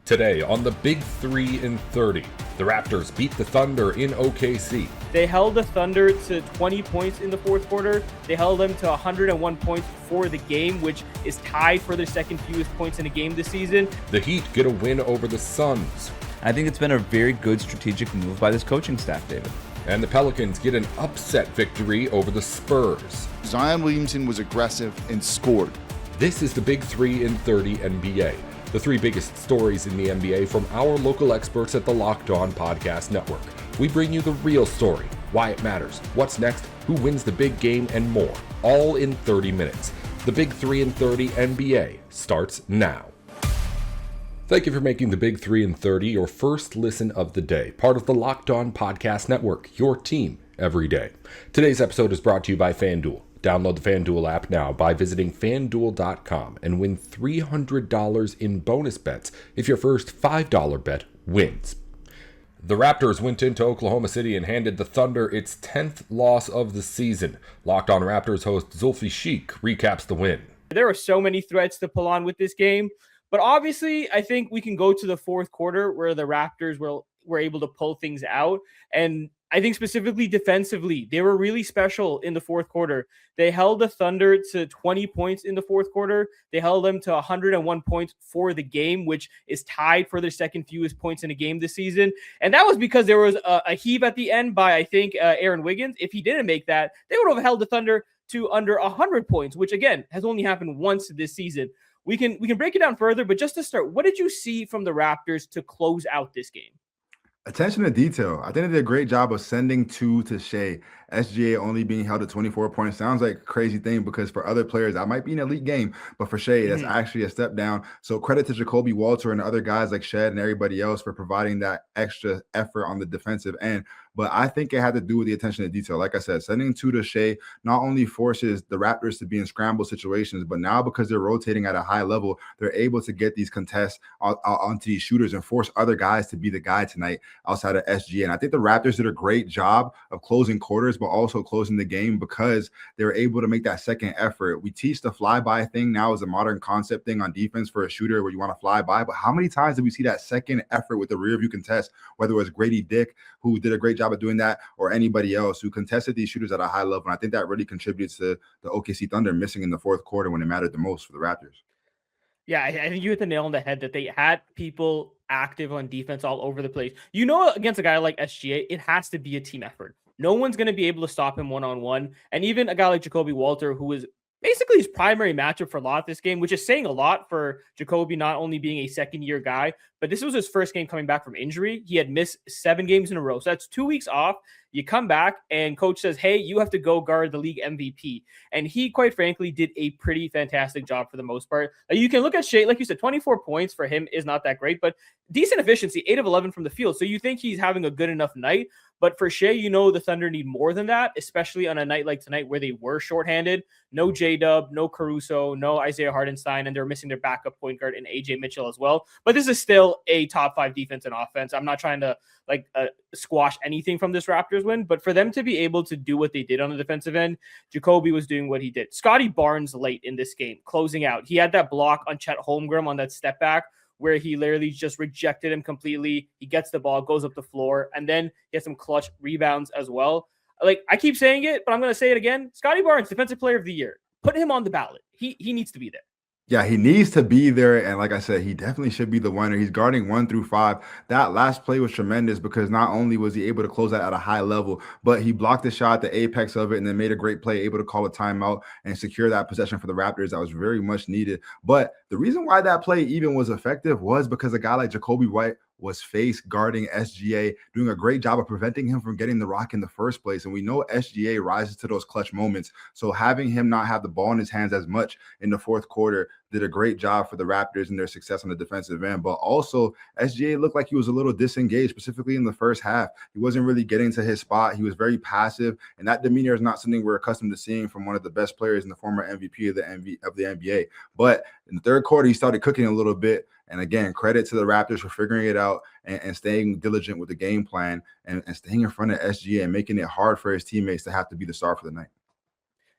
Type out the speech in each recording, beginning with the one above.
Today on the Big 3 in 30, the Raptors beat the Thunder in OKC. They held the Thunder to 20 points in the fourth quarter. They held them to 101 points for the game, which is tied for their second fewest points in a game this season. The Heat get a win over the Suns. I think it's been a very good strategic move by this coaching staff, David. And the Pelicans get an upset victory over the Spurs. Zion Williamson was aggressive and scored. This is the Big 3 in 30 NBA. The three biggest stories in the NBA from our local experts at the Locked On Podcast Network. We bring you the real story, why it matters, what's next, who wins the big game, and more, all in 30 minutes. The Big 3 in 30 NBA starts now. Thank you for making the Big 3 in 30 your first listen of the day, part of the Locked On Podcast Network, your team every day. Today's episode is brought to you by FanDuel. Download the FanDuel app now by visiting FanDuel.com and win $300 in bonus bets if your first $5 bet wins. The Raptors went into Oklahoma City and handed the Thunder its 10th loss of the season. Locked On Raptors host Zulfi Sheik recaps the win. There were so many threads to pull on with this game, but obviously I think we can go to the fourth quarter where the Raptors were able to pull things out. And I think specifically defensively, they were really special in the fourth quarter. They held the Thunder to 20 points in the fourth quarter. They held them to 101 points for the game, which is tied for their second fewest points in a game this season. And that was because there was a heave at the end by, I think, Aaron Wiggins. If he didn't make that, they would have held the Thunder to under 100 points, which, again, has only happened once this season. We can break it down further, but just to start, what did you see from the Raptors to close out this game? Attention to detail. I think they did a great job of sending two to Shea. SGA only being held to 24 points sounds like a crazy thing because for other players, that might be an elite game. But for Shea, that's actually a step down. So credit to Jacoby Walter and other guys like Shed and everybody else for providing that extra effort on the defensive end. But I think it had to do with the attention to detail. Like I said, sending two to Shea not only forces the Raptors to be in scramble situations, but now because they're rotating at a high level, they're able to get these contests onto these shooters and force other guys to be the guy tonight outside of SGA. And I think the Raptors did a great job of closing quarters, but also closing the game because they were able to make that second effort. We teach the flyby thing now as a modern concept thing on defense for a shooter where you want to fly by. But how many times did we see that second effort with the rear view contest, whether it was Grady Dick, who did a great job of doing that, or anybody else who contested these shooters at a high level? And I think that really contributes to the OKC Thunder missing in the fourth quarter when it mattered the most for the Raptors. Yeah, I think you hit the nail on the head that they had people active on defense all over the place. You know, against a guy like SGA, it has to be a team effort. No one's going to be able to stop him one-on-one. And even a guy like Jacoby Walter, who is basically his primary matchup for a lot this game, which is saying a lot for Jacoby not only being a second-year guy, but this was his first game coming back from injury. He had missed 7 games in a row. So that's 2 weeks off. You come back and coach says, hey, you have to go guard the league MVP. And he, quite frankly, did a pretty fantastic job for the most part. You can look at Shea, like you said, 24 points for him is not that great, but decent efficiency, 8 of 11 from the field. So you think he's having a good enough night. But for Shea, you know the Thunder need more than that, especially on a night like tonight where they were shorthanded. No J-Dub, no Caruso, no Isaiah Hartenstein, and they're missing their backup point guard in AJ Mitchell as well. But this is still a top 5 defense and offense. I'm not trying to squash anything from this Raptors win, but for them to be able to do what they did on the defensive end, Jacoby was doing what he did. Scotty Barnes late in this game, closing out. He had that block on Chet Holmgren on that step back where he literally just rejected him completely. He gets the ball, goes up the floor, and then he has some clutch rebounds as well. I keep saying it, but I'm going to say it again. Scotty Barnes, Defensive Player of the Year. Put him on the ballot. He needs to be there. Yeah, he needs to be there. And like I said, he definitely should be the winner. He's guarding 1 through 5. That last play was tremendous because not only was he able to close that at a high level, but he blocked the shot, the apex of it, and then made a great play, able to call a timeout and secure that possession for the Raptors. That was very much needed. But the reason why that play even was effective was because a guy like Jacoby White was face guarding SGA, doing a great job of preventing him from getting the rock in the first place. And we know SGA rises to those clutch moments. So having him not have the ball in his hands as much in the fourth quarter did a great job for the Raptors and their success on the defensive end. But also, SGA looked like he was a little disengaged, specifically in the first half. He wasn't really getting to his spot. He was very passive. And that demeanor is not something we're accustomed to seeing from one of the best players and the former MVP of the NBA. But in the third quarter, he started cooking a little bit. And again, credit to the Raptors for figuring it out and staying diligent with the game plan and staying in front of SGA and making it hard for his teammates to have to be the star for the night.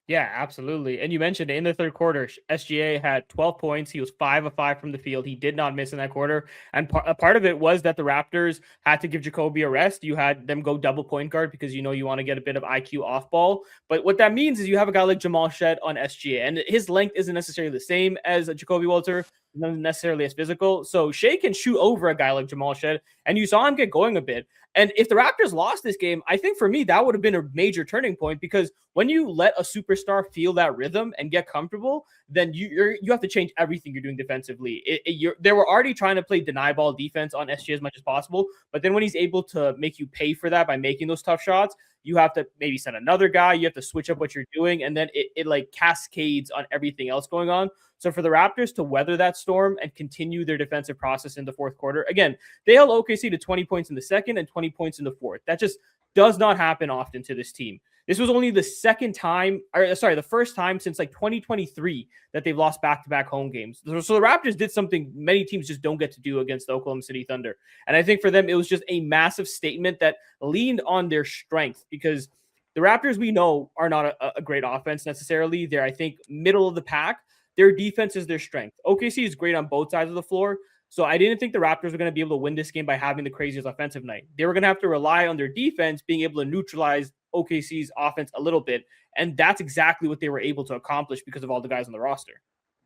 Yeah, absolutely. And you mentioned in the third quarter, SGA had 12 points. He was 5 of 5 from the field. He did not miss in that quarter. And a part of it was that the Raptors had to give Jacoby a rest. You had them go double point guard because you want to get a bit of IQ off ball. But what that means is you have a guy like Jamal Shed on SGA, and his length isn't necessarily the same as Jacoby Walter, not necessarily as physical. So Shea can shoot over a guy like Jamal Shed, and you saw him get going a bit. And if the Raptors lost this game, I think for me, that would have been a major turning point, because when you let a superstar feel that rhythm and get comfortable, then you have to change everything you're doing defensively. They were already trying to play deny ball defense on SGA as much as possible, but then when he's able to make you pay for that by making those tough shots, you have to maybe send another guy. You have to switch up what you're doing, and then it like cascades on everything else going on. So for the Raptors to weather that storm and continue their defensive process in the fourth quarter, again, they held OKC to 20 points in the second and 20 points in the fourth. That just does not happen often to this team. This was only the first time since like 2023 that they've lost back-to-back home games. So the Raptors did something many teams just don't get to do against the Oklahoma City Thunder. And I think for them, it was just a massive statement that leaned on their strength, because the Raptors, we know, are not a great offense necessarily. They're, I think, middle of the pack. Their defense is their strength. OKC is great on both sides of the floor. So I didn't think the Raptors were going to be able to win this game by having the craziest offensive night. They were going to have to rely on their defense being able to neutralize OKC's offense a little bit. And that's exactly what they were able to accomplish because of all the guys on the roster.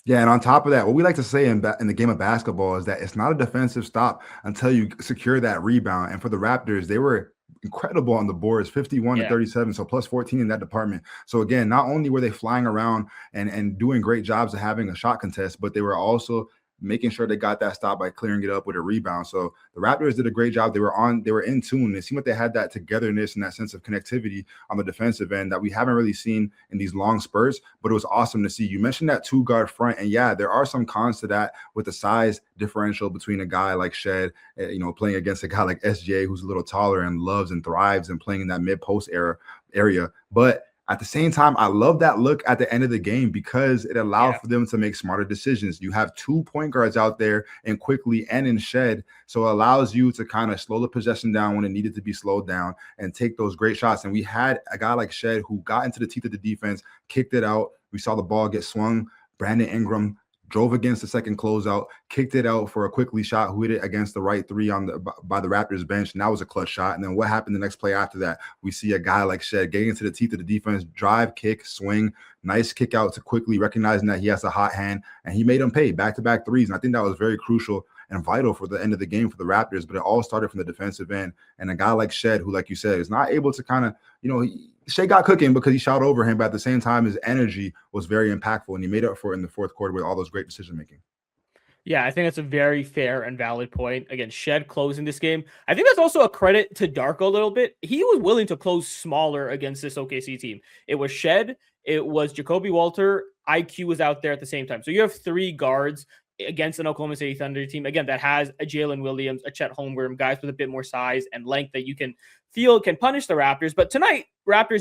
Yeah, and on top of that, what we like to say in the game of basketball is that it's not a defensive stop until you secure that rebound. And for the Raptors, they were incredible on the boards, 51 to 37, so plus 14 in that department. So again, not only were they flying around and doing great jobs of having a shot contest, but they were also making sure they got that stop by clearing it up with a rebound. So the Raptors did a great job. They were in tune. It seemed like they had that togetherness and that sense of connectivity on the defensive end that we haven't really seen in these long spurts, but it was awesome to see. You mentioned that 2-guard front, and yeah, there are some cons to that with the size differential between a guy like Shed, playing against a guy like SGA, who's a little taller and loves and thrives and playing in that mid-post area. But at the same time, I love that look at the end of the game because it allowed for them to make smarter decisions. You have 2 point guards out there and Quickly and in Shed, so it allows you to kind of slow the possession down when it needed to be slowed down and take those great shots. And we had a guy like Shed who got into the teeth of the defense, kicked it out. We saw the ball get swung. Brandon Ingram drove against the second closeout, kicked it out for a Quickly shot, who hit it against the right three by the Raptors bench, and that was a clutch shot. And then what happened the next play after that? We see a guy like Shed getting into the teeth of the defense, drive, kick, swing, nice kick out to Quickly, recognizing that he has a hot hand, and he made him pay back-to-back threes. And I think that was very crucial and vital for the end of the game for the Raptors, but it all started from the defensive end. And a guy like Shed, who, like you said, is not able to kind of, Shea got cooking because he shot over him, but at the same time, his energy was very impactful, and he made up for it in the fourth quarter with all those great decision-making. Yeah, I think that's a very fair and valid point. Again, Shed closing this game. I think that's also a credit to Darko a little bit. He was willing to close smaller against this OKC team. It was Shed, it was Jacoby Walter, IQ was out there at the same time. So you have 3 guards against an Oklahoma City Thunder team, again, that has a Jalen Williams, a Chet Holmgren, guys with a bit more size and length that you can feel can punish the Raptors. But tonight, Raptors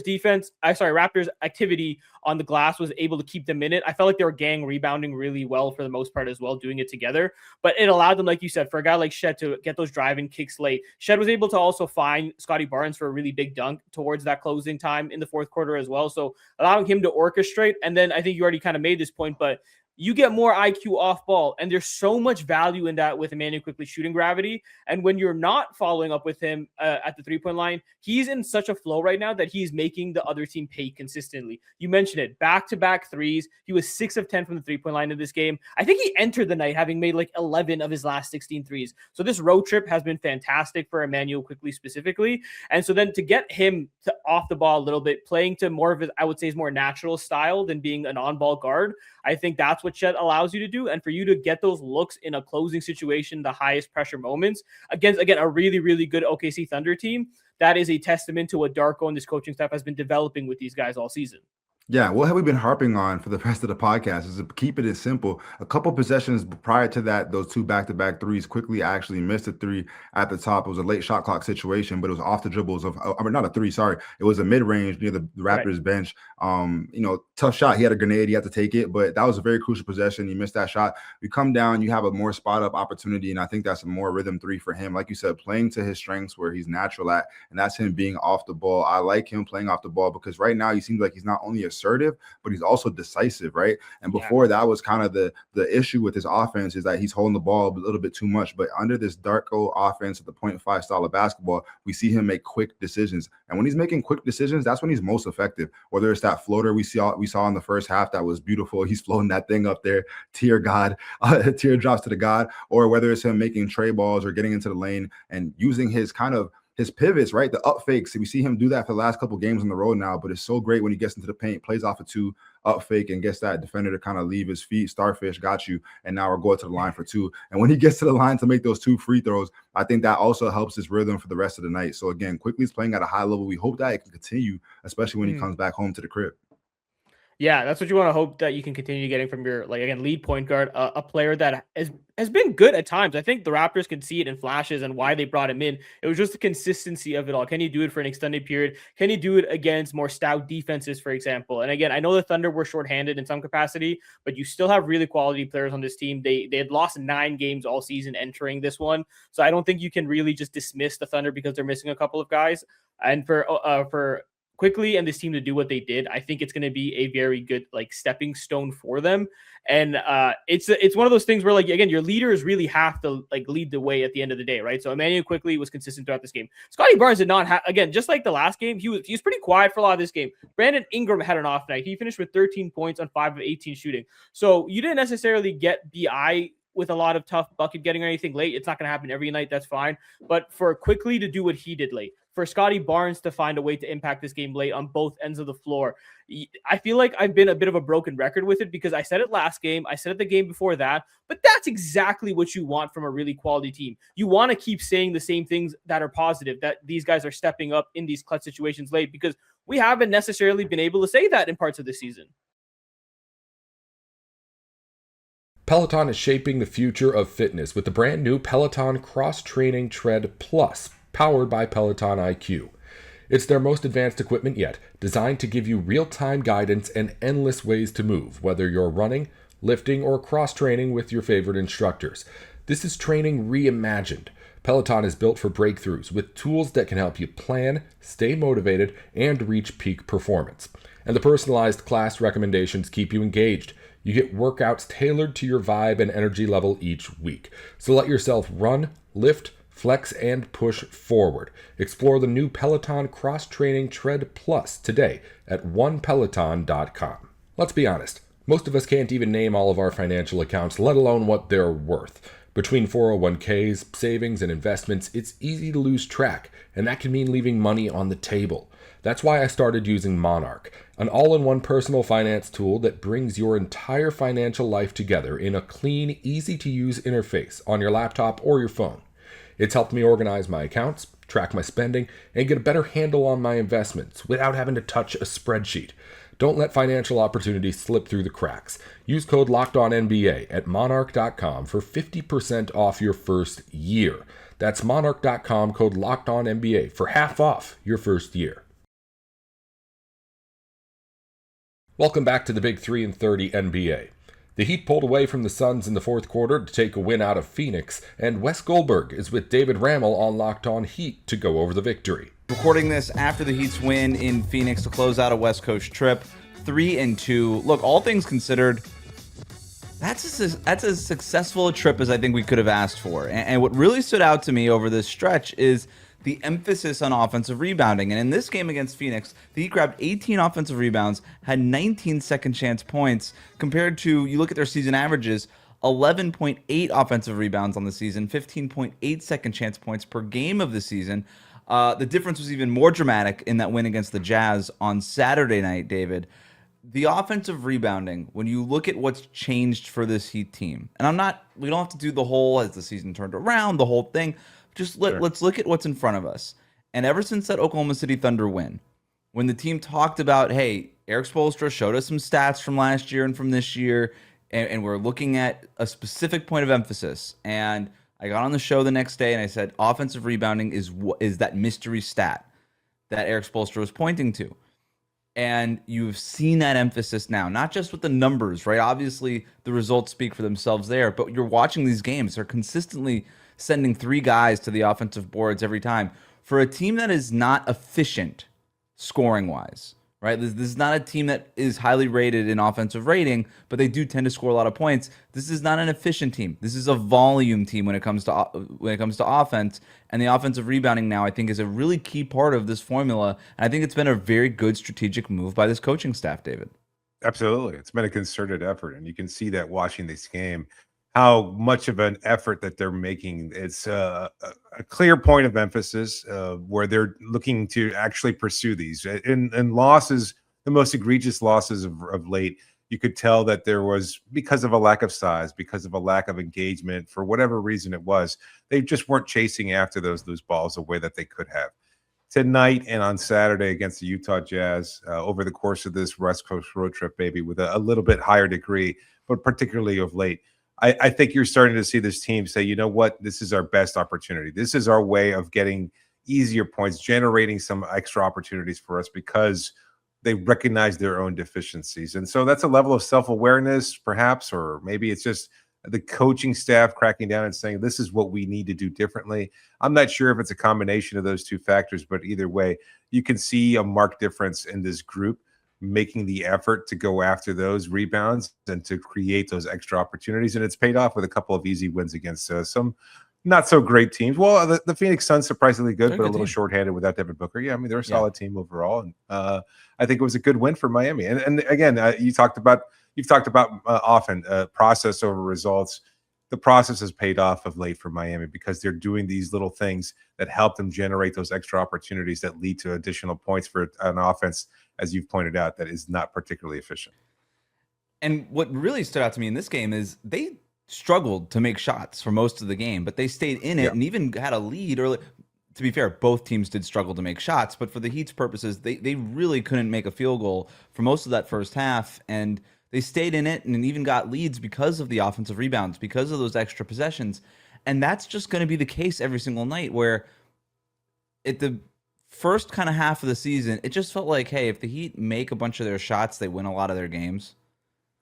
activity on the glass was able to keep them in it. I felt like they were gang rebounding really well for the most part as well, doing it together. But it allowed them, like you said, for a guy like Shed to get those driving kicks late. Shed was able to also find Scotty Barnes for a really big dunk towards that closing time in the fourth quarter as well. So allowing him to orchestrate. And then I think you already kind of made this point, but you get more IQ off ball, and there's so much value in that with Immanuel Quickly shooting gravity. And when you're not following up with him at the three-point line, he's in such a flow right now that he's making the other team pay consistently. You mentioned it, back-to-back threes. He was 6 of 10 from the three-point line in this game. I think he entered the night having made like 11 of his last 16 threes. So this road trip has been fantastic for Immanuel Quickly specifically. And so then to get him to off the ball a little bit, playing to more of his, I would say, his more natural style than being an on-ball guard, I think that's what Chet allows you to do. And for you to get those looks in a closing situation, the highest pressure moments against, again, a really, really good OKC Thunder team, that is a testament to what Darko and this coaching staff has been developing with these guys all season. Yeah, what have we been harping on for the rest of the podcast is to keep it simple. A couple possessions prior to that, those 2 back-to-back threes, Quickly actually missed a 3 at the top. It was a late shot clock situation, but it was off the dribbles of, not a 3, sorry. It was a mid-range near the Raptors bench. Tough shot. He had a grenade. He had to take it, but that was a very crucial possession. He missed that shot. We come down, you have a more spot-up opportunity, and I think that's a more rhythm 3 for him. Like you said, playing to his strengths where he's natural at, and that's him being off the ball. I like him playing off the ball because right now he seems like he's not only a assertive, but he's also decisive, right? And Yeah. before that was kind of the issue with his offense is that he's holding the ball a little bit too much. But under this Darko offense at the 0.5 style of basketball, we see him make quick decisions. And when he's making quick decisions, that's when he's most effective. Whether it's that floater we saw in the first half that was beautiful, he's floating that thing up there, teardrops to the god, or whether it's him making tray balls or getting into the lane and using his pivots, right? The up fakes. We see him do that for the last couple games on the road now, but it's so great when he gets into the paint, plays off a 2, up fake, and gets that defender to kind of leave his feet. Starfish got you, and now we're going to the line for 2. And when he gets to the line to make those 2 free throws, I think that also helps his rhythm for the rest of the night. So again, Quickly is playing at a high level. We hope that it can continue, especially when he comes back home to the crib. Yeah, that's what you want to hope that you can continue getting from your, like, again, lead point guard, a player that has been good at times. I think the Raptors can see it in flashes and why they brought him in. It was just the consistency of it all. Can he do it for an extended period? Can he do it against more stout defenses, for example? And again, I know the Thunder were shorthanded in some capacity, but you still have really quality players on this team. They had lost 9 games all season entering this one. So I don't think you can really just dismiss the Thunder because they're missing a couple of guys. And for Quickly and this team to do what they did, I think it's going to be a very good, like, stepping stone for them. And it's one of those things where, like, again, your leaders really have to, like, lead the way at the end of the day, right? So Emmanuel Quickly was consistent throughout this game. Scotty Barnes did not have, again, just like the last game, he was pretty quiet for a lot of this game. Brandon Ingram had an off night. He finished with 13 points on 5 of 18 shooting. So you didn't necessarily get BI with a lot of tough bucket getting or anything late. It's not going to happen every night. That's fine. But for Quickly to do what he did late, for Scotty Barnes to find a way to impact this game late on both ends of the floor, I feel like I've been a bit of a broken record with it because I said it last game. I said it the game before that. But that's exactly what you want from a really quality team. You want to keep saying the same things that are positive, that these guys are stepping up in these clutch situations late, because we haven't necessarily been able to say that in parts of the season. Peloton is shaping the future of fitness with the brand new Peloton Cross Training Tread Plus, powered by Peloton IQ. It's their most advanced equipment yet, designed to give you real-time guidance and endless ways to move, whether you're running, lifting, or cross-training with your favorite instructors. This is training reimagined. Peloton is built for breakthroughs with tools that can help you plan, stay motivated, and reach peak performance. And the personalized class recommendations keep you engaged. You get workouts tailored to your vibe and energy level each week. So let yourself run, lift, flex, and push forward. Explore the new Peloton Cross Training Tread Plus today at onepeloton.com. Let's be honest, most of us can't even name all of our financial accounts, let alone what they're worth. Between 401ks, savings, and investments, it's easy to lose track, and that can mean leaving money on the table. That's why I started using Monarch, an all-in-one personal finance tool that brings your entire financial life together in a clean, easy-to-use interface on your laptop or your phone. It's helped me organize my accounts, track my spending, and get a better handle on my investments without having to touch a spreadsheet. Don't let financial opportunities slip through the cracks. Use code LOCKEDONNBA at monarch.com for 50% off your first year. That's monarch.com, code LOCKEDONNBA for half off your first year. Welcome back to the Big 3 and 30 NBA. The Heat pulled away from the Suns in the fourth quarter to take a win out of Phoenix, and Wes Goldberg is with David Rammel on Locked On Heat to go over the victory. Recording this after the Heat's win in Phoenix to close out a West Coast trip, 3-2. Look, all things considered, that's as successful a trip as I think we could have asked for. And what really stood out to me over this stretch is the emphasis on offensive rebounding. And in this game against Phoenix, the Heat grabbed 18 offensive rebounds, had 19 second chance points, compared to, you look at their season averages, 11.8 offensive rebounds on the season, 15.8 second chance points per game of the season. The difference was even more dramatic in that win against the Jazz on Saturday night, David. The offensive rebounding, when you look at what's changed for this Heat team, and we don't have to do the whole, as the season turned around, the whole thing. Just let's look at what's in front of us. And ever since that Oklahoma City Thunder win, when the team talked about, hey, Eric Spoelstra showed us some stats from last year and from this year, and we're looking at a specific point of emphasis. And I got on the show the next day and I said, offensive rebounding is that mystery stat that Eric Spoelstra was pointing to. And you've seen that emphasis now, not just with the numbers, right? Obviously, the results speak for themselves there, but you're watching these games. They're consistently sending 3 guys to the offensive boards every time. For a team that is not efficient scoring-wise, right? This is not a team that is highly rated in offensive rating, but they do tend to score a lot of points. This is not an efficient team. This is a volume team when it comes to offense, and the offensive rebounding now I think is a really key part of this formula. And I think it's been a very good strategic move by this coaching staff, David. Absolutely. It's been a concerted effort, and you can see that watching this game, how much of an effort that they're making. It's a clear point of emphasis where they're looking to actually pursue these. In losses, the most egregious losses of late, you could tell that there was, because of a lack of size, because of a lack of engagement, for whatever reason it was, they just weren't chasing after those loose balls the way that they could have. Tonight and on Saturday against the Utah Jazz, over the course of this West Coast road trip, maybe with a little bit higher degree, but particularly of late, I think you're starting to see this team say, you know what, this is our best opportunity. This is our way of getting easier points, generating some extra opportunities for us because they recognize their own deficiencies. And so that's a level of self-awareness, perhaps, or maybe it's just the coaching staff cracking down and saying, this is what we need to do differently. I'm not sure if it's a combination of those two factors, but either way, you can see a marked difference in this group making the effort to go after those rebounds and to create those extra opportunities. And it's paid off with a couple of easy wins against some not so great teams. Well, the Phoenix Suns surprisingly good, but a little shorthanded without Devin Booker. Yeah, I mean, they're a solid team overall. And I think it was a good win for Miami. And again, you've talked about often process over results. The process has paid off of late for Miami because they're doing these little things that help them generate those extra opportunities that lead to additional points for an offense, as you've pointed out, that is not particularly efficient. And what really stood out to me in this game is they struggled to make shots for most of the game, but they stayed in it and even had a lead early. To be fair, both teams did struggle to make shots, but for the Heat's purposes, they really couldn't make a field goal for most of that first half, and they stayed in it and even got leads because of the offensive rebounds, because of those extra possessions. And that's just going to be the case every single night, where at the first kind of half of the season, it just felt like, hey, if the Heat make a bunch of their shots, they win a lot of their games.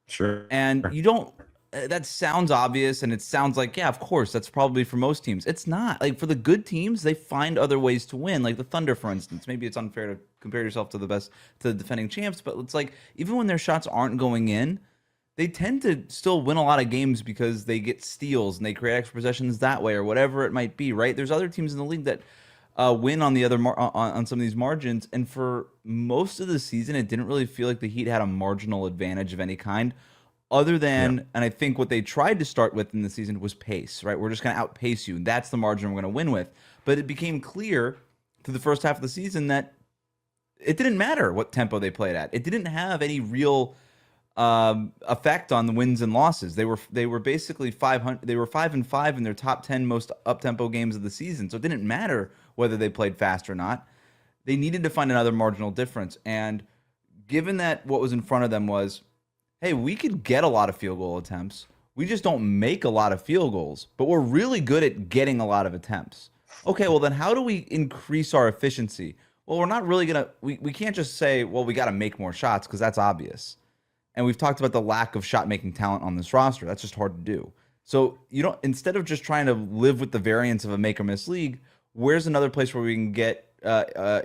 Sure. And you don't, that sounds obvious, and it sounds like, yeah, of course, that's probably for most teams. It's not. Like, for the good teams, they find other ways to win. Like the Thunder, for instance. Maybe it's unfair to compare yourself to the defending champs, but it's like, even when their shots aren't going in, they tend to still win a lot of games because they get steals and they create extra possessions that way, or whatever it might be, right? There's other teams in the league that win on the other on some of these margins, and for most of the season, it didn't really feel like the Heat had a marginal advantage of any kind. Other than, and I think what they tried to start with in the season was pace, right? We're just going to outpace you. And that's the margin we're going to win with. But it became clear through the first half of the season that it didn't matter what tempo they played at. It didn't have any real effect on the wins and losses. They were basically 500. They were 5-5 in their top 10 most up-tempo games of the season. So it didn't matter whether they played fast or not. They needed to find another marginal difference. And given that what was in front of them was, hey, we could get a lot of field goal attempts. We just don't make a lot of field goals, but we're really good at getting a lot of attempts. Okay, well then how do we increase our efficiency? Well, we're not really going to, we can't just say, well, we got to make more shots, because that's obvious. And we've talked about the lack of shot-making talent on this roster. That's just hard to do. So instead of just trying to live with the variance of a make-or-miss league, where's another place where we can get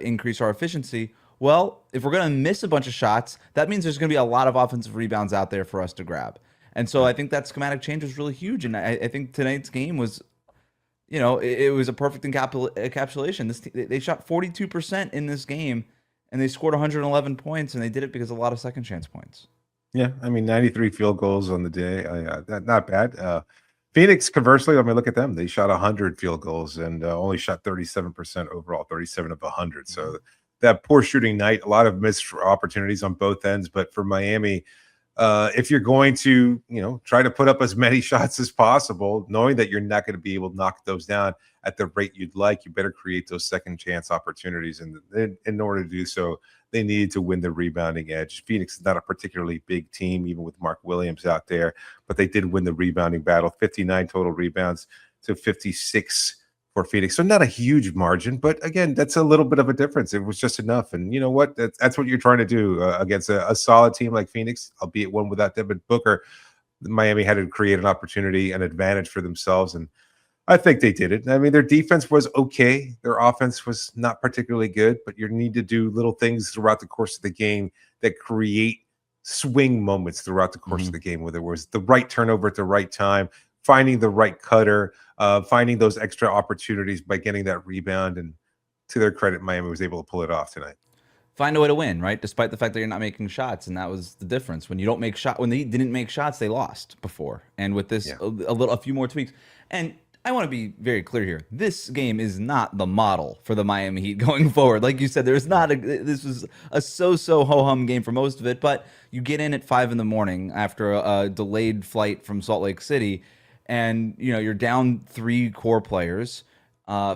increase our efficiency? Well, if we're going to miss a bunch of shots, that means there's going to be a lot of offensive rebounds out there for us to grab. And so I think that schematic change was really huge. And I think tonight's game was, it was a perfect encapsulation. They shot 42% in this game, and they scored 111 points, and they did it because of a lot of second chance points. Yeah, I mean, 93 field goals on the day. Not bad. Phoenix, conversely, I mean, look at them. They shot 100 field goals and only shot 37% overall, 37 of 100. So that poor shooting night, a lot of missed opportunities on both ends. But for Miami, if you're going to, try to put up as many shots as possible, knowing that you're not going to be able to knock those down at the rate you'd like, you better create those second chance opportunities. And in order to do so, they needed to win the rebounding edge. Phoenix is not a particularly big team, even with Mark Williams out there, but they did win the rebounding battle, 59 total rebounds to 56 for Phoenix. So not a huge margin, but again, that's a little bit of a difference. It was just enough. And you know what? That's what you're trying to do against a solid team like Phoenix, albeit one without Devin Booker. Miami had to create an opportunity, an advantage for themselves. And I think they did it. I mean, their defense was okay. Their offense was not particularly good, but you need to do little things throughout the course of the game that create swing moments throughout the course of the game, whether it was the right turnover at the right time, finding the right cutter, finding those extra opportunities by getting that rebound. And to their credit, Miami was able to pull it off tonight. Find a way to win, right? Despite the fact that you're not making shots, and that was the difference. When you don't make when they didn't make shots, they lost before. And with this, a few more tweaks. And I want to be very clear here. This game is not the model for the Miami Heat going forward. Like you said, this was a so-so ho-hum game for most of it, but you get in at 5 a.m. after a delayed flight from Salt Lake City, and you're down 3 core players.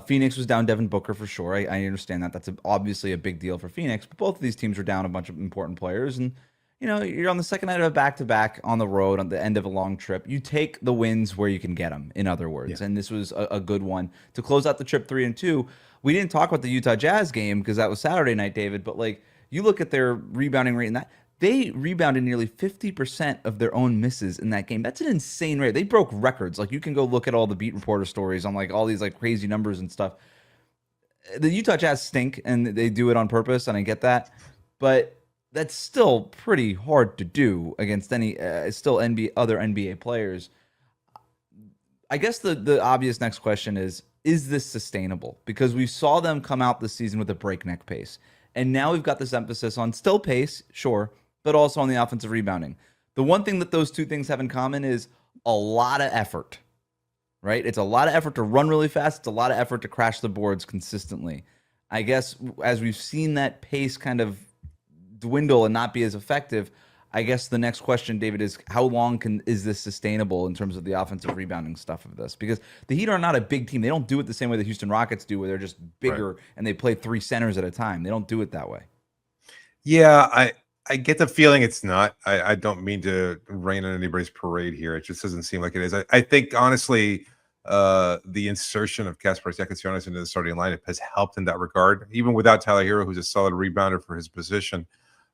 Phoenix was down Devin Booker for sure. I understand that. That's obviously a big deal for Phoenix, but both of these teams were down a bunch of important players, and you're on the second night of a back-to-back on the road on the end of a long trip. You take the wins where you can get them, in other words. And this was a good one to close out the trip 3-2. We didn't talk about the Utah Jazz game because that was Saturday night, David, but you look at their rebounding rate in that, they rebounded nearly 50% of their own misses in that game. That's an insane rate. They broke records. You can go look at all the beat reporter stories on all these crazy numbers and stuff. The Utah Jazz stink, and they do it on purpose, and I get that. But that's still pretty hard to do against any other NBA players. I guess the obvious next question is this sustainable? Because we saw them come out this season with a breakneck pace. And now we've got this emphasis on still pace, sure, but also on the offensive rebounding. The one thing that those two things have in common is a lot of effort, right? It's a lot of effort to run really fast. It's a lot of effort to crash the boards consistently. I guess as we've seen that pace kind of dwindle and not be as effective, I guess the next question, David, is how long is this sustainable in terms of the offensive rebounding stuff of this? Because the Heat are not a big team. They don't do it the same way the Houston Rockets do, where they're just bigger and they play 3 centers at a time. They don't do it that way. Yeah, I get the feeling it's not. I don't mean to rain on anybody's parade here. It just doesn't seem like it is. I think, honestly, the insertion of Kasparas Giannis into the starting lineup has helped in that regard. Even without Tyler Hero, who's a solid rebounder for his position,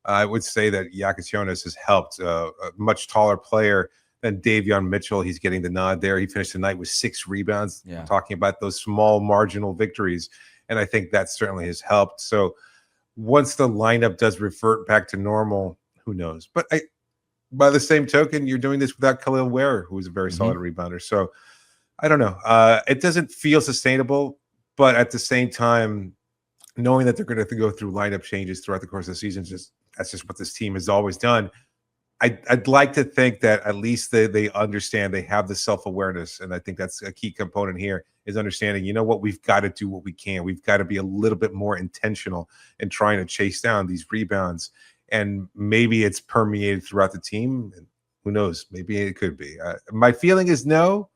I would say that Giannis has helped. A much taller player than Davion Mitchell. He's getting the nod there. He finished the night with 6 rebounds. Yeah. Talking about those small marginal victories, and I think that certainly has helped. So once the lineup does revert back to normal, who knows? But by the same token, you're doing this without Khalil Ware, who is a very solid rebounder. So I don't know. It doesn't feel sustainable, but at the same time, knowing that they're going to have to go through lineup changes throughout the course of the season, that's just what this team has always done. I'd like to think that at least they understand, they have the self-awareness, and I think that's a key component here, is understanding, we've got to do what we can. We've got to be a little bit more intentional in trying to chase down these rebounds, and maybe it's permeated throughout the team. And who knows? Maybe it could be. My feeling is no,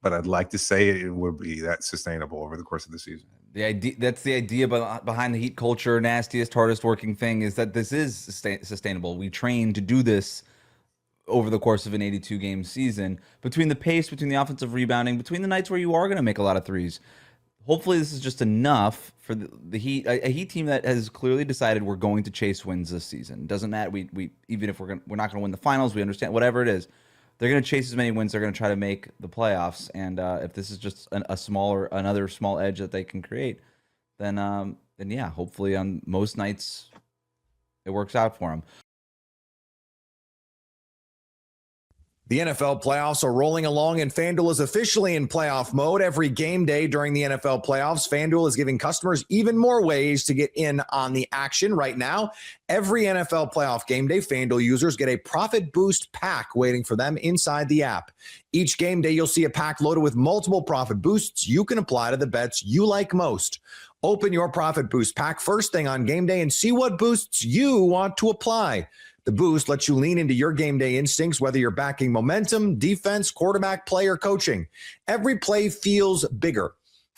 but I'd like to say it would be that sustainable over the course of the season. That's the idea behind the Heat culture, nastiest, hardest working thing, is that this is sustainable. We train to do this over the course of an 82-game season, between the pace, between the offensive rebounding, between the nights where you are going to make a lot of threes. Hopefully this is just enough for the Heat, a Heat team that has clearly decided we're going to chase wins this season. Doesn't matter. We even if we're not going to win the finals, we understand whatever it is. They're going to chase as many wins. They're going to try to make the playoffs. And if this is just another small edge that they can create, then yeah, hopefully on most nights it works out for them. The NFL playoffs are rolling along, and FanDuel is officially in playoff mode. Every game day during the NFL playoffs, FanDuel is giving customers even more ways to get in on the action. Right now, every NFL playoff game day, FanDuel users get a profit boost pack waiting for them inside the app. Each game day, you'll see a pack loaded with multiple profit boosts you can apply to the bets you like most. Open your profit boost pack first thing on game day and see what boosts you want to apply. The boost lets you lean into your game day instincts, whether you're backing momentum, defense, quarterback, play, or coaching. Every play feels bigger,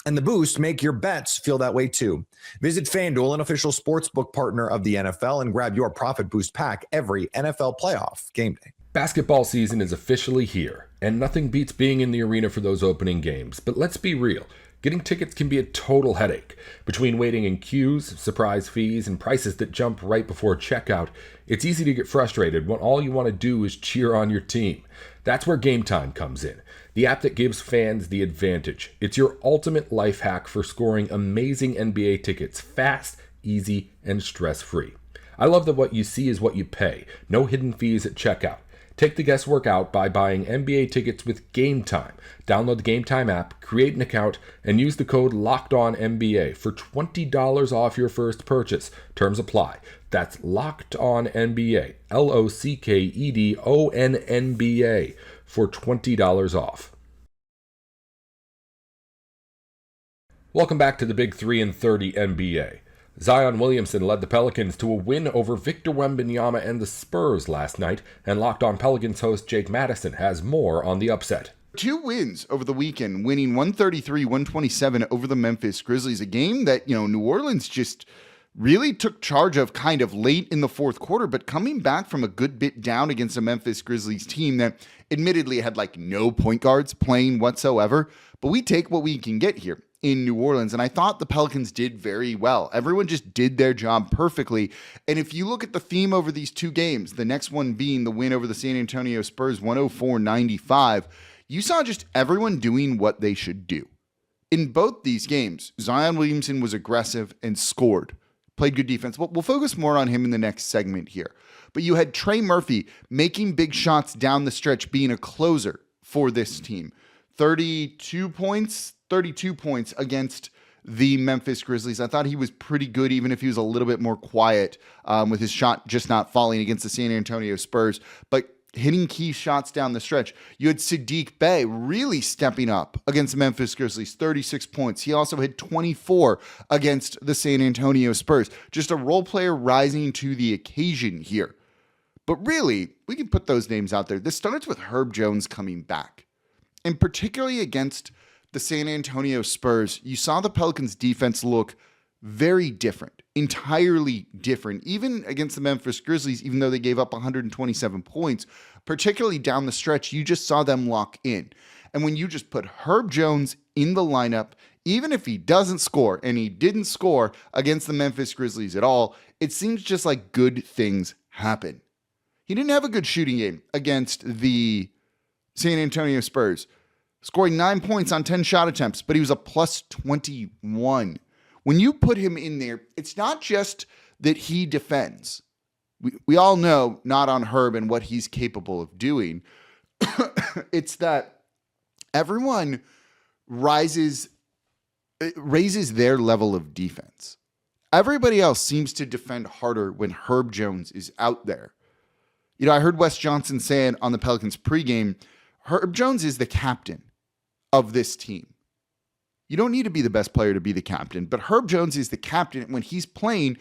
and the boost make your bets feel that way too. Visit FanDuel, an official sportsbook partner of the NFL, and grab your profit boost pack every NFL playoff game day. Basketball season is officially here, and nothing beats being in the arena for those opening games. But let's be real. Getting tickets can be a total headache. Between waiting in queues, surprise fees, and prices that jump right before checkout, it's easy to get frustrated when all you want to do is cheer on your team. That's where Gametime comes in. the app that gives fans the advantage. It's your ultimate life hack for scoring amazing NBA tickets fast, easy, and stress-free. I love that what you see is what you pay. No hidden fees at checkout. Take the guesswork out by buying NBA tickets with Gametime. Download the Gametime app, create an account, and use the code LOCKEDONNBA for $20 off your first purchase. Terms apply. That's LOCKEDONNBA, LOCKEDONNBA, for $20 off. Welcome back to the Big 3 in 30 NBA. Zion Williamson led the Pelicans to a win over Victor Wembanyama and the Spurs last night, and Locked On Pelicans host Jake Madison has more on the upset. 2 wins over the weekend, winning 133-127 over the Memphis Grizzlies, a game that, New Orleans just really took charge of kind of late in the fourth quarter, but coming back from a good bit down against a Memphis Grizzlies team that admittedly had no point guards playing whatsoever, but we take what we can get here in New Orleans, and I thought the Pelicans did very well. Everyone just did their job perfectly, and if you look at the theme over these 2 games, the next one being the win over the San Antonio Spurs 104-95, you saw just everyone doing what they should do. In both these games, Zion Williamson was aggressive and scored, played good defense. We'll focus more on him in the next segment here. But you had Trey Murphy making big shots down the stretch, being a closer for this team. 32 points against the Memphis Grizzlies. I thought he was pretty good, even if he was a little bit more quiet with his shot just not falling against the San Antonio Spurs, but hitting key shots down the stretch. You had Saddiq Bey really stepping up against the Memphis Grizzlies, 36 points. He also hit 24 against the San Antonio Spurs. Just a role player rising to the occasion here. But really, we can put those names out there. This starts with Herb Jones coming back, and particularly against the San Antonio Spurs, you saw the Pelicans defense look very different, entirely different, even against the Memphis Grizzlies, even though they gave up 127 points, particularly down the stretch, you just saw them lock in. And when you just put Herb Jones in the lineup, even if he doesn't score, and he didn't score against the Memphis Grizzlies at all, it seems just like good things happen. He didn't have a good shooting game against the San Antonio Spurs, scoring 9 points on 10 shot attempts, but he was a plus 21. When you put him in there, it's not just that he defends. We all know not on Herb and what he's capable of doing. It's that everyone raises their level of defense. Everybody else seems to defend harder when Herb Jones is out there. I heard Wes Johnson saying on the Pelicans pregame, Herb Jones is the captain of this team. You don't need to be the best player to be the captain, but Herb Jones is the captain. And when he's playing,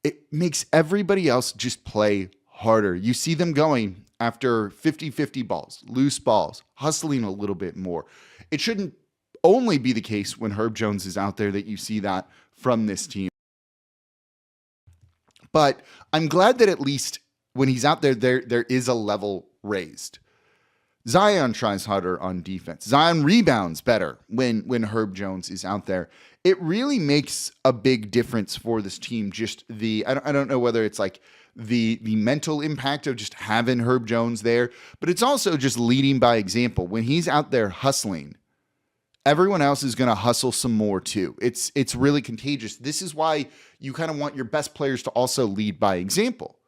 it makes everybody else just play harder. You see them going after 50-50 balls, loose balls, hustling a little bit more. It shouldn't only be the case when Herb Jones is out there that you see that from this team. But I'm glad that at least when he's out there, there is a level raised. Zion tries harder on defense. Zion rebounds better when Herb Jones is out there. It really makes a big difference for this team. Just I don't know whether it's the mental impact of just having Herb Jones there, but it's also just leading by example. When he's out there hustling, everyone else is going to hustle some more too. It's really contagious. This is why you kind of want your best players to also lead by example.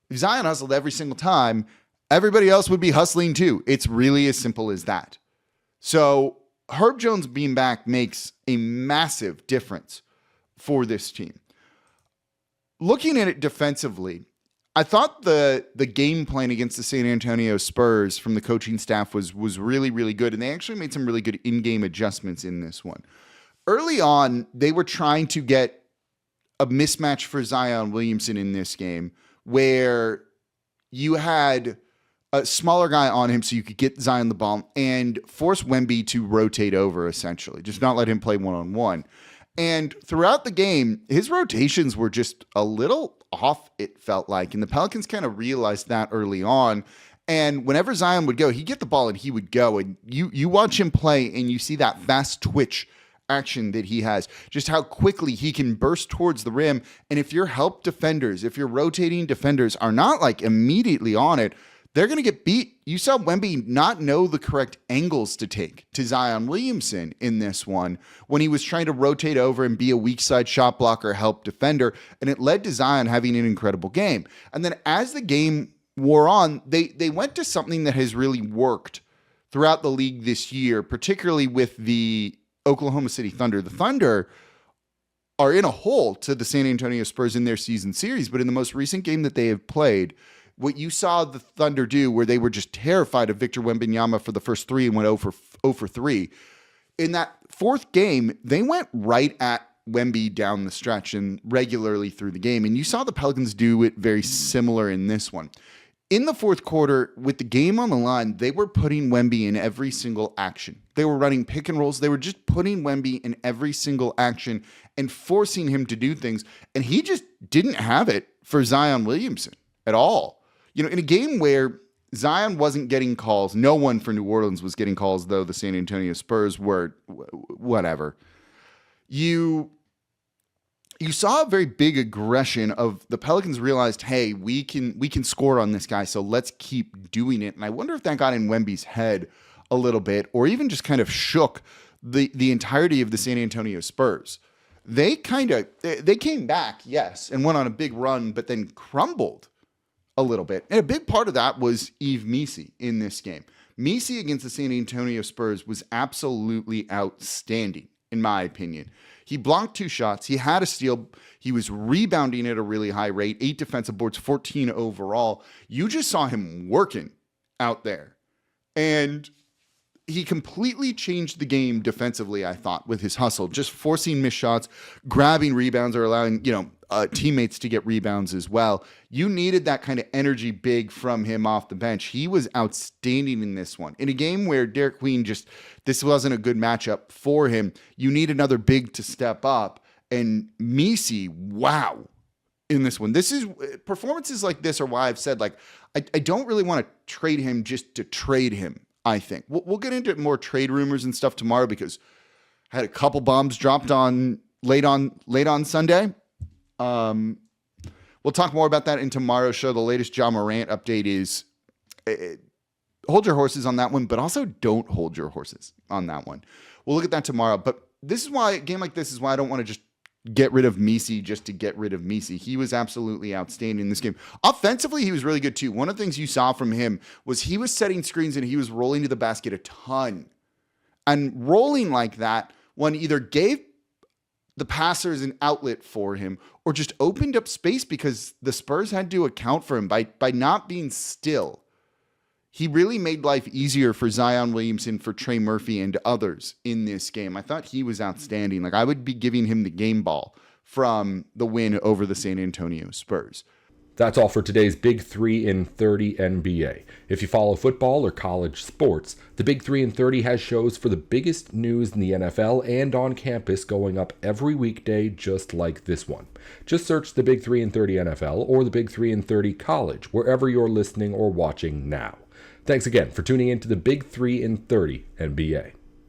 If Zion hustled every single time, everybody else would be hustling too. It's really as simple as that. So Herb Jones being back makes a massive difference for this team. Looking at it defensively, I thought the game plan against the San Antonio Spurs from the coaching staff was really, really good. And they actually made some really good in-game adjustments in this one. Early on, they were trying to get a mismatch for Zion Williamson in this game where you had a smaller guy on him so you could get Zion the ball and force Wemby to rotate over, essentially. Just not let him play one-on-one. And throughout the game, his rotations were just a little off, it felt like. And the Pelicans kind of realized that early on. And whenever Zion would go, he'd get the ball and he would go. And you watch him play and you see that fast twitch action that he has, just how quickly he can burst towards the rim. And if your help defenders, if your rotating defenders are not immediately on it, they're going to get beat. You saw Wemby not know the correct angles to take to Zion Williamson in this one when he was trying to rotate over and be a weak side shot blocker, help defender, and it led to Zion having an incredible game. And then as the game wore on, they went to something that has really worked throughout the league this year, particularly with the Oklahoma City Thunder. The Thunder are in a hole to the San Antonio Spurs in their season series, but in the most recent game that they have played, what you saw the Thunder do, where they were just terrified of Victor Wembanyama for the first three and went 0 for 3. In that fourth game, they went right at Wemby down the stretch and regularly through the game. And you saw the Pelicans do it very similar in this one. In the fourth quarter, with the game on the line, they were putting Wemby in every single action. They were running pick and rolls. They were just putting Wemby in every single action and forcing him to do things. And he just didn't have it for Zion Williamson at all. You know, in a game where Zion wasn't getting calls, no one for New Orleans was getting calls, though the San Antonio Spurs were whatever. You saw a very big aggression of the Pelicans realized, hey, we can score on this guy, so let's keep doing it. And I wonder if that got in Wemby's head a little bit, or even just kind of shook the entirety of the San Antonio Spurs. They came back, yes, and went on a big run, but then crumbled a little bit. And a big part of that was Yves Missi in this game. Missi against the San Antonio Spurs was absolutely outstanding, in my opinion. He blocked 2 shots. He had a steal. He was rebounding at a really high rate, 8 defensive boards, 14 overall. You just saw him working out there. And he completely changed the game defensively, I thought, with his hustle, just forcing missed shots, grabbing rebounds, or allowing, teammates to get rebounds as well. You needed that kind of energy big from him off the bench. He was outstanding in this one. In a game where Derek Queen this wasn't a good matchup for him, you need another big to step up. And Missi, wow, in this one. Performances like this are why I've said, I don't really want to trade him just to trade him. I think we'll get into more trade rumors and stuff tomorrow because I had a couple bombs dropped late on Sunday. We'll talk more about that in tomorrow's show. The latest Ja Morant update is hold your horses on that one, but also don't hold your horses on that one. We'll look at that tomorrow. But this is why a game like this is why I don't want to just get rid of Missi just to get rid of Missi. He was absolutely outstanding in this game. Offensively, he was really good too. One of the things you saw from him was he was setting screens and he was rolling to the basket a ton. And rolling like that, one either gave the passers an outlet for him or just opened up space because the Spurs had to account for him by not being still. He really made life easier for Zion Williamson, for Trey Murphy, and others in this game. I thought he was outstanding. I would be giving him the game ball from the win over the San Antonio Spurs. That's all for today's Big 3 in 30 NBA. If you follow football or college sports, the Big 3 in 30 has shows for the biggest news in the NFL and on campus going up every weekday just like this one. Just search the Big 3 in 30 NFL or the Big 3 in 30 college wherever you're listening or watching now. Thanks again for tuning in to the Big 3 in 30 NBA.